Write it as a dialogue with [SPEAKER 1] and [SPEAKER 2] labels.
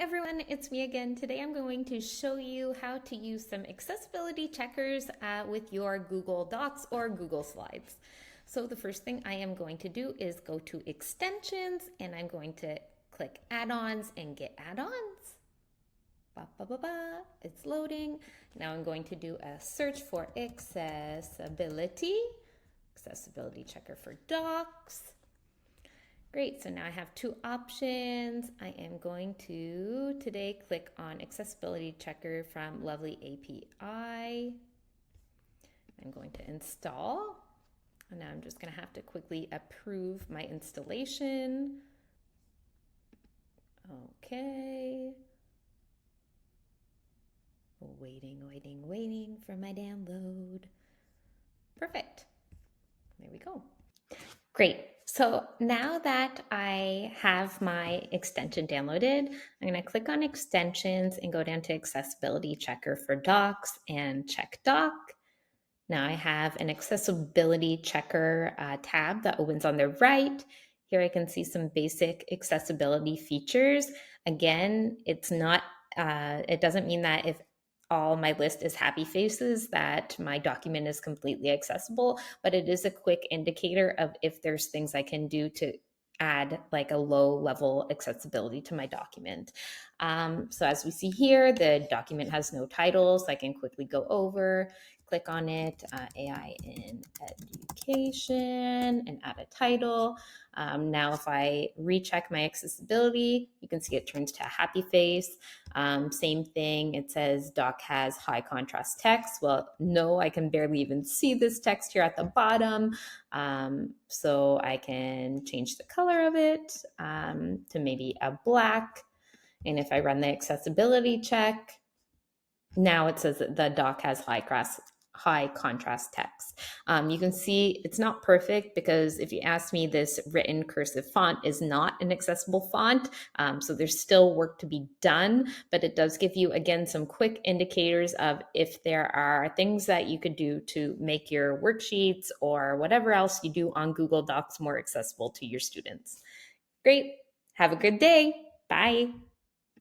[SPEAKER 1] everyone, it's me again. Today I'm going to show you how to use some accessibility checkers with your Google Docs or Google Slides. So the first thing I am going to do is go to extensions and I'm going to click add-ons and get add-ons. It's loading. Now I'm going to do a search for accessibility checker for docs. Great, so now I have two options. I am going to today click on accessibility checker from Lovely API. I'm going to install. And now I'm just going to have to quickly approve my installation. Okay. Waiting for my download. Perfect. There we go. Great. So now that I have my extension downloaded, I'm going to click on extensions and go down to accessibility checker for docs and check doc. Now I have an accessibility checker tab that opens on the right. Here I can see some basic accessibility features. Again, it doesn't mean that if all my list is happy faces that my document is completely accessible, but it is a quick indicator of if there's things I can do to add like a low level accessibility to my document. So as we see here, the document has no titles. I can quickly go over, click on it, AI in education, and add a title. Now if I recheck my accessibility, you can see it turns to a happy face. Same thing, it says doc has high contrast text. Well, no, I can barely even see this text here at the bottom. So I can change the color of it to maybe a black. And if I run the accessibility check, now it says that the doc has high contrast text. You can see it's not perfect because if you ask me, this written cursive font is not an accessible font. So there's still work to be done, but it does give you, again, some quick indicators of if there are things that you could do to make your worksheets or whatever else you do on Google Docs more accessible to your students. Great. Have a good day. Bye.